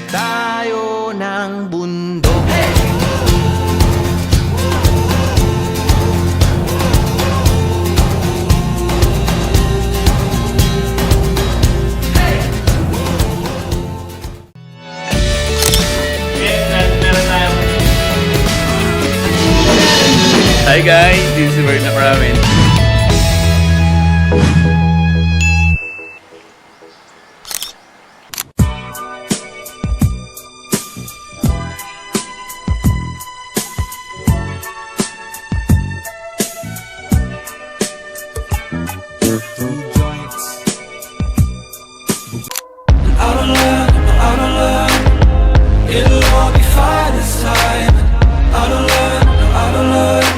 tayo ng bundok. Hi guys, this is Bernard Ramen. It'll all be fine this time. I don't learn,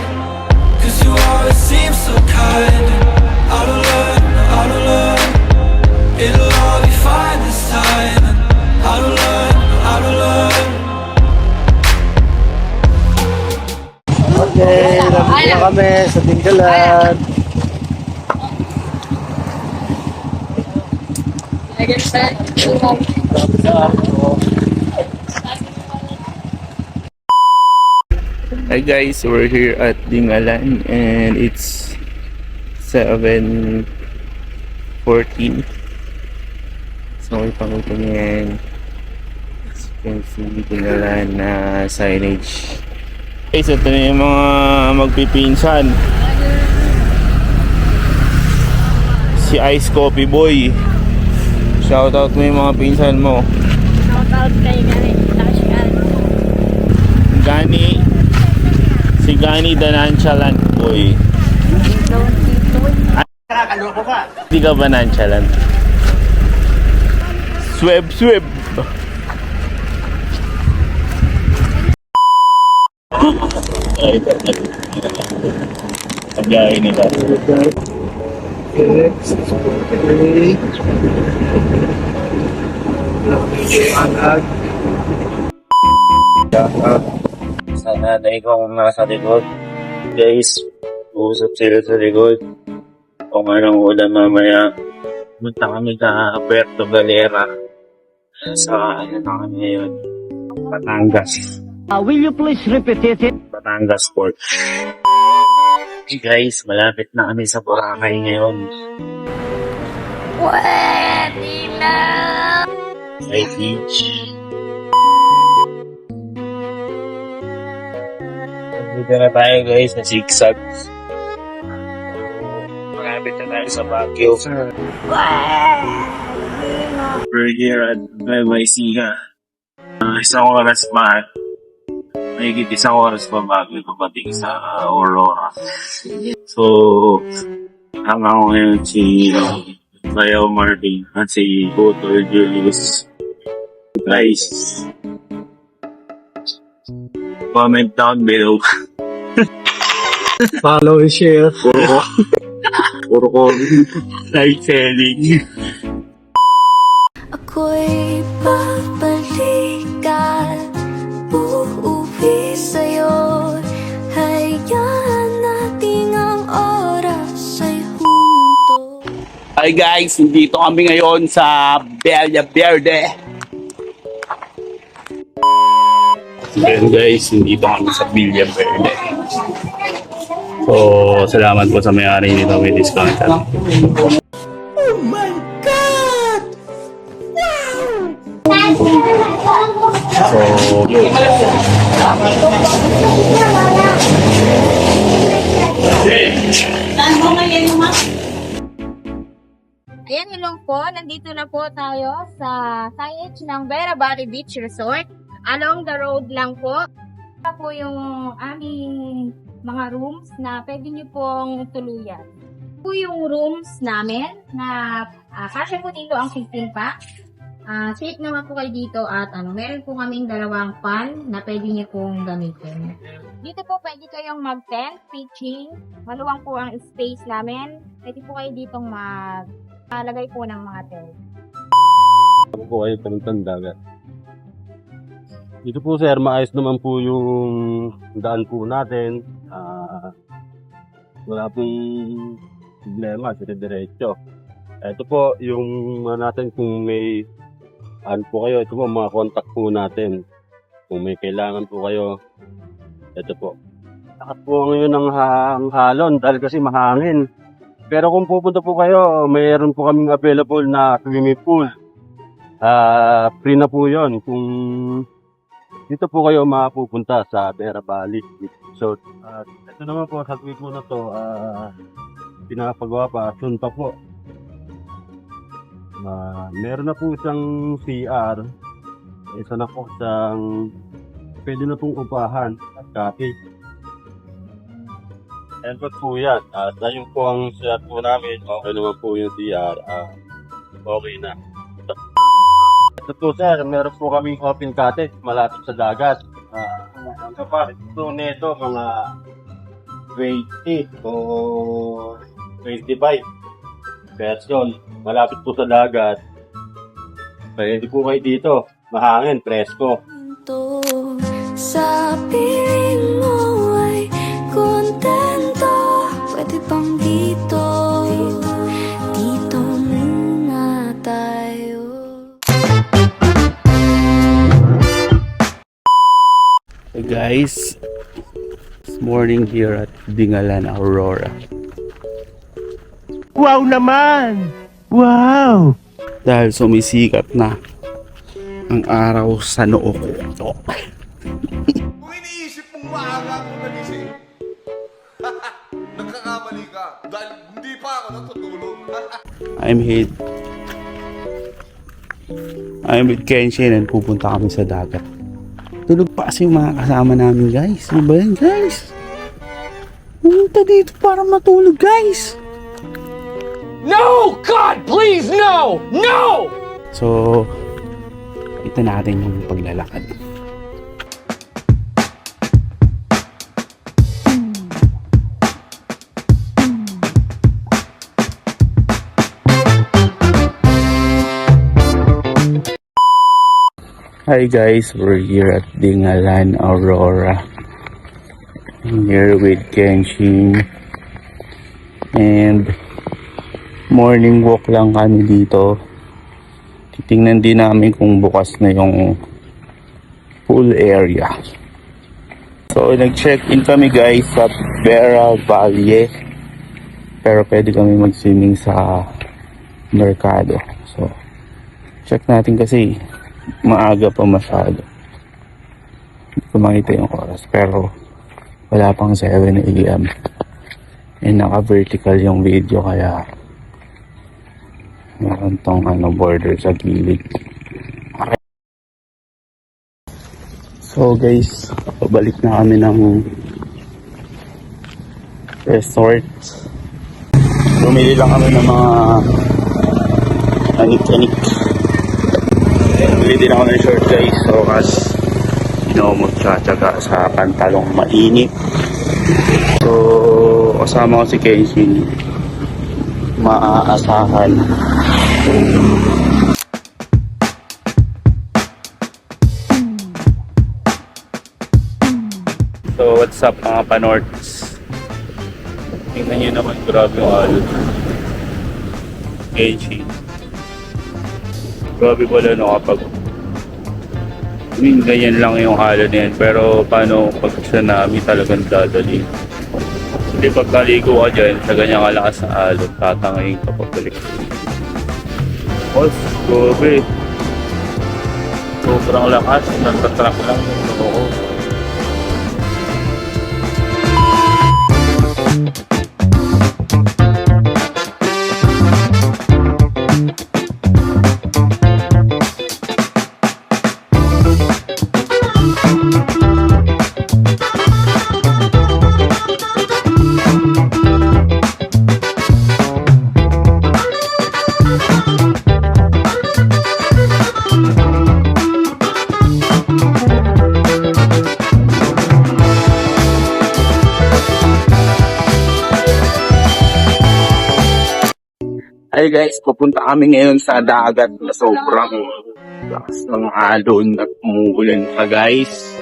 cause you always seem so kind. I don't learn, it'll all be fine this time. I don't learn. Okay, nandito na kami sa Tinggalan. Hi guys, we're here at Dingalan and it's 7:14. So ipangita niyo yan. As you can see, Dingalan na signage. Guys, ito na yung mga magpipinsan. Si Ice Coffee Boy. Shoutout mo yung mga pinsan mo. Shoutout kay Gani. Si Gani the Nonchalant Boy. Nakakaloko ka. Hindi ka ba nonchalant? Sweb. Ay, pag-gaya nila. Sa nanay kong nasa likod. Guys, usap sila sa likod. Kung anong ulam mamaya. Punta kami ka Puerto Galera. Sa ano na kami ngayon? Batangas. Will you please repeat it? Batangas Port. Hey guys, malapit na kami sa Boracay ngayon. Pwede na! May beach. Dito na tayo guys sa Zigzag. Malapit na tayo sa Baguio. We're here at Nueva Ecija. Isang oras pa. Mahigit isang oras pa bago ipapating sa Aurora. So, hanga ko ngayon si Bayaw Marvin at si Butler Julius. Guys, comment down below. Follow and share. Puro ko live selling. Ako'y babalikan, uuwi sa'yo. Hayaan natin ang oras ay huminto. Hi guys, nandito kami ngayon sa Bella Verde. Then guys, nandito kami sa Villa Verde. So, salamat po sa may-ari nito, may discount. Oh my God! So, Ayan, hello po. Nandito na po tayo sa signage ng Vera Valley Beach Resort. Along the road lang po. Ito po yung aming mga rooms na pwede nyo pong tuluyan. Ito po yung rooms namin na kasya po dito ang 15 pack. Safe naman po kayo dito at meron po kaming dalawang fan na pwede nyo pong gamitin. Dito po pwede kayong mag-tent, pitching. Maluwang po ang space namin. Pwede po kayo ditong maglagay po ng mga tent. Ako po kayo Panuntang Dagat. Dito po sir, maayos naman po yung daan po natin. Wala pong problema, dire-diretso. Ito po yung natin kung may ano po kayo, ito po mga contact po natin. Kung may kailangan po kayo, ito po. Lakas po ngayon ng halon dahil kasi mahangin. Pero kung pupunta po kayo, mayroon po kaming available na swimming pool. Free na po yun. Kung dito po kayo mapupunta sa Vera Valley. So, ito naman po, sa tweet mo na to, pinapagawa pa, soon pa po. Meron na po isang CR. Isa na po isang pwede na pong upahan at cafe. And po yan. Dahil po ang CR po namin, okay naman po yung CR. Okay na. Ito po sir, meron po kaming open cottage malapit sa dagat. Ang kapatid po nito mga 20 o 25 person. Malapit po sa dagat. Pwede po kayo dito. Mahangin, presko. Ito sa piling mo ay kontento. Pwede bang dito? Dito muna tayo. Hey guys, it's morning here at Dingalan, Aurora. Wow naman! Wow! Dahil sumisikat na ang araw sa noo ko. Kung iniisip mong maaga ako nagising, nagkakamali ka dahil hindi pa ako natutulog. I'm with Kenshin and pupunta kami sa dagat. Tulog pa kasi yung mga kasama namin guys. Ano ba yan guys? Pumunta dito para matulog guys. No! God, please, no! No! So, ito natin yung paglalakad. Hi guys, we're here at Dingalan, Aurora. I'm here with Kenshin. And morning walk lang kami dito. Titingnan din namin kung bukas na yung pool area. So nag-check-in kami guys sa Vera Valley. Pero pwede kami mag-swimming sa Mercado. So check natin kasi maaga pa masyado. Hindi ko makita yung oras pero wala pang 7 AM. And naka-vertical yung video kaya meron tong border sa gilid. Okay. So guys, pabalik na kami ng resort. Bumili lang kami ng mga anik-anik. Bili din ako ng short guys. So kasi magtsatsaga sa pantalong mainit. So kasama ko si Kenshin. Maaasahan. So what's up mga panorts? Tingnan nyo naman, grabe yung alon. Kenshin. Grabe pala no kapag ganyan lang yung halo na yan. Pero paano pag tsunami talagang dadali? Hindi pagkaligo ka dyan sa ganyang kalakas na alon, tatangayin ka pabalik. Oh, grabe. Sobrang lakas, nagtatrack lang yung noo. Hi guys, pupunta kami ngayon sa dagat na sobrang lakas ng alon at umuulan pa guys.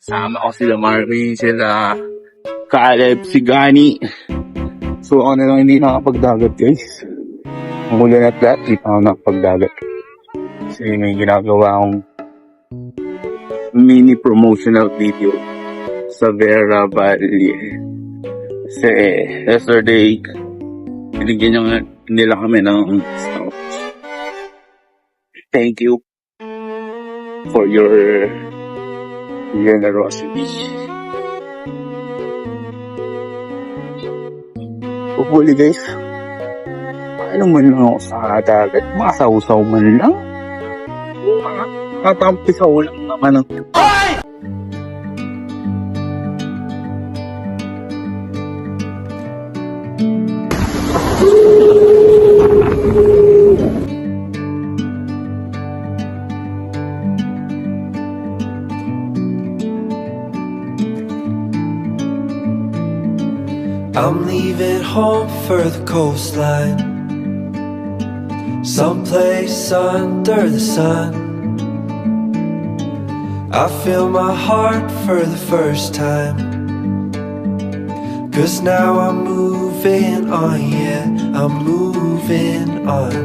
Sama ko sila Marvin, sila Caleb, si Gani. So ako na lang hindi nakapagdagat guys. Umulan at lahat, hindi pa ako nakapagdagat. kasi may ginagawa akong mini promotional video sa Vera Valley. Kasi yesterday, binigyan nila kami ng discount. Thank you for your generosity. Hopefully guys, paano man lang ako sa dagat, masaw-saw man lang. Katampisaw lang naman ang... I'm leaving home for the coastline, someplace under the sun. I feel my heart for the first time, 'cause now I'm moving on, yeah, I'm moving on.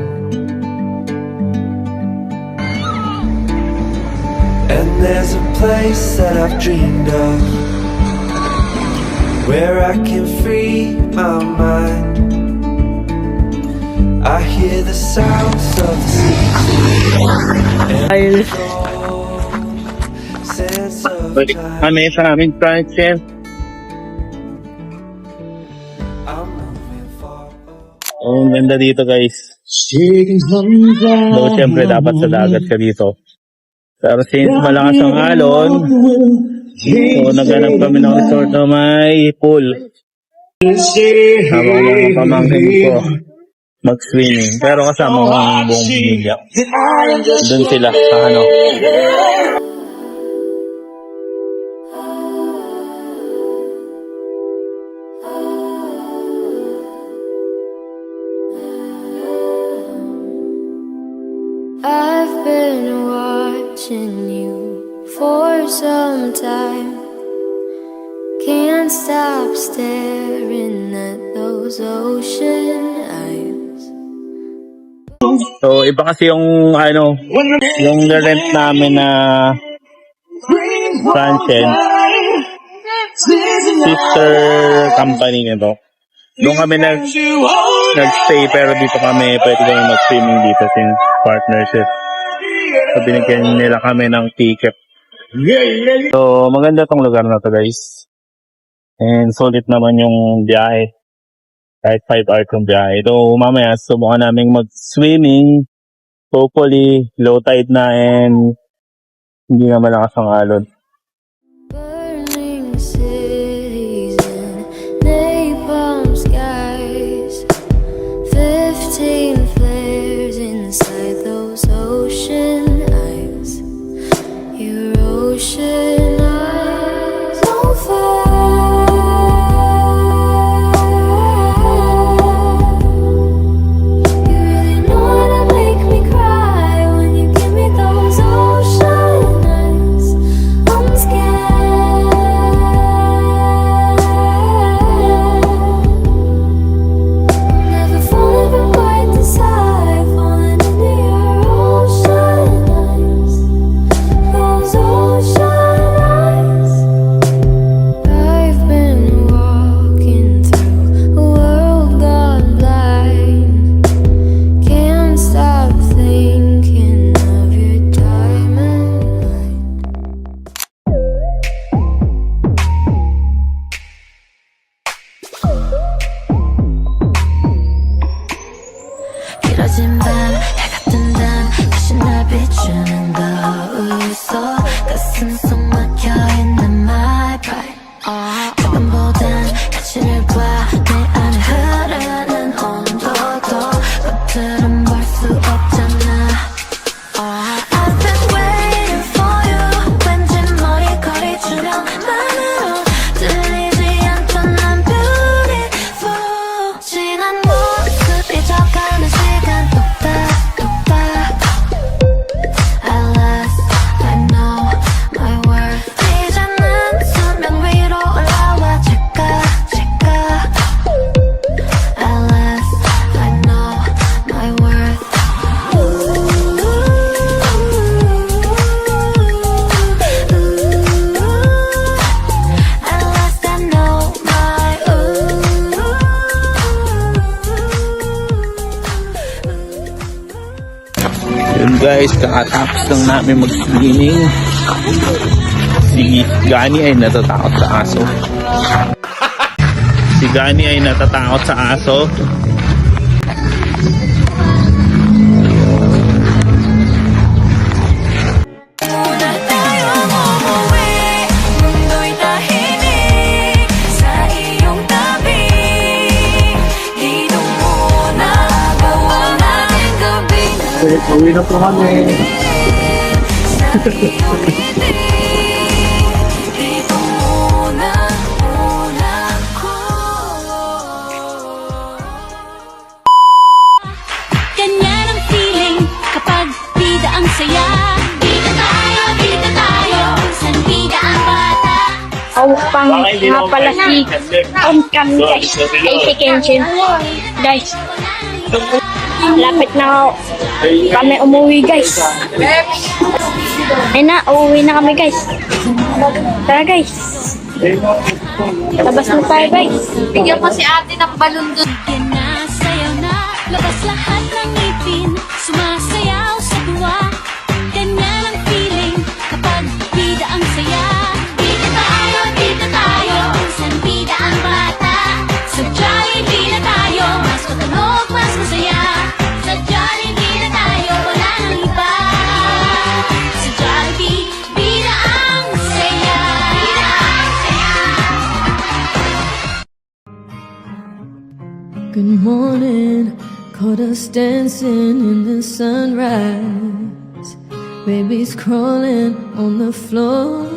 And there's a place that I've dreamed of, where I can free my mind. I hear the sounds of the sea and sense of Balik time. kami sa aming Francis. I'm moving far away. Oh, ang ganda dito guys. Though syempre dapat sa dagat ka dito. Pero since malakas ang alon, so naghanap kami ng resort na may pool. Habang mga pamangkin ko mag-swimming. Pero kasama ko ang buong pamilya. Doon sila sa ano. I've been watching you for some time. Can't stop staring at those ocean eyes. So iba kasi yung ano, yung rent namin na franchise, sister company nito. Doon kami nag-stay pero dito kami pwede kami mag-swimming dito since partnership. So binigyan nila kami ng ticket. So maganda tong lugar na to guys. And solid naman yung biyahe. Kahit 5 hours yung biyahe. So mamaya subukan namin mag-swimming. Hopefully low tide na and hindi na malakas ang alon. Burning cities and napalm skies. 15 flares inside those ocean eyes. Your ocean eyes on fire. You really know how to make me cry when you give me those ocean eyes. guys, kakatapos lang namin mag-swimming. Si Gani ay natatakot sa aso. Si Gani ay natatakot sa aso. Muna tayong umuwi, mundo'y tahimik sa iyong tabi. Dito muna gawa natin gabi na Uwi na po kami. sa iyong ngiti. Dito muna ko. Ganyan ang feeling kapag bida ang saya. Bida tayo, san bida ang bata. Upang nga pala si kami guys. Ay si Kenshin. Guys, lapit na kami umuwi guys. Ay na, uuwi na kami guys. Tara guys. Labas na tayo guys. Bigyan ko si ate ng balon doon. Yan na, sayaw na, labas lahat ng ngipin, sumasayaw sa tuwa. Ganyan ang feeling kapag bida ang saya. Bida tayo, san bida ang bata. Sa Jollibee na tayo, mas matunog, mas masaya. Sa Jollibee na tayo, wala nang iba. Sa Jollibee, bida ang saya. Bida ang saya. Good morning, caught us dancing in the sunrise. Baby's crawling on the floor.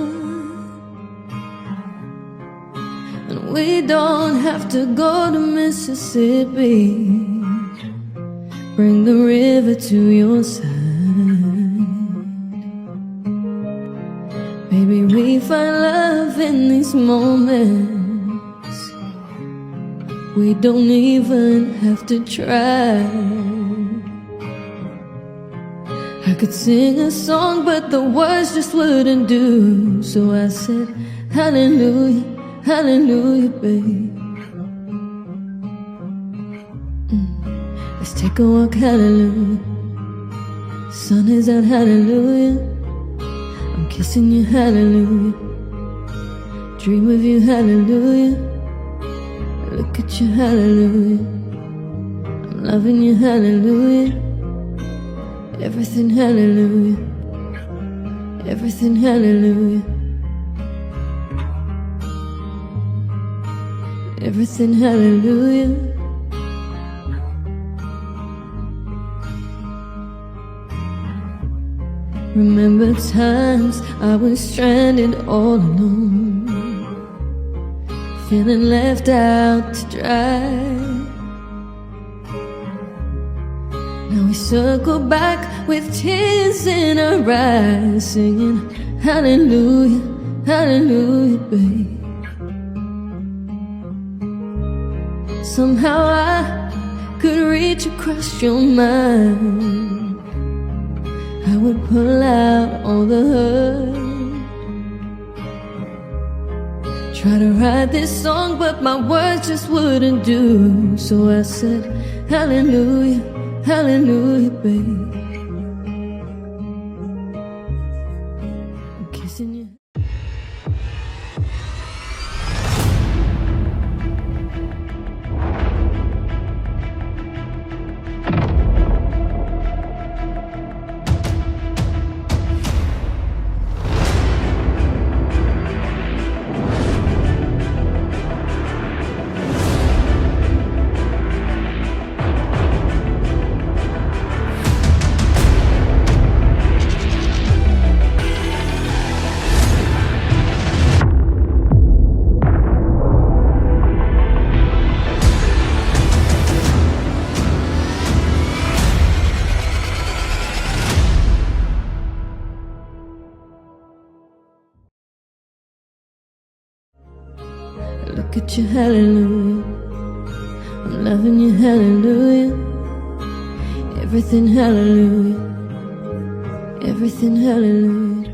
And we don't have to go to Mississippi. Bring the river to your side. Baby, we find love in these moments. We don't even have to try. I could sing a song, but the words just wouldn't do. So I said, hallelujah, hallelujah, babe. Let's take a walk, hallelujah. Sun is out, hallelujah. I'm kissing you, hallelujah. Dream of you, hallelujah. Look at you, hallelujah. I'm loving you, hallelujah. Everything, hallelujah. Everything, hallelujah. Everything, hallelujah. Remember times I was stranded all alone, feeling left out to dry. Now we circle back with tears in our eyes, singing hallelujah, hallelujah, babe. Somehow I could reach across your mind. I would pull out all the hurt. Try to write this song, but my words just wouldn't do. So I said, hallelujah, hallelujah, babe. I'm kissing you. Look at you, hallelujah. I'm loving you, hallelujah. Everything, hallelujah. Everything, hallelujah.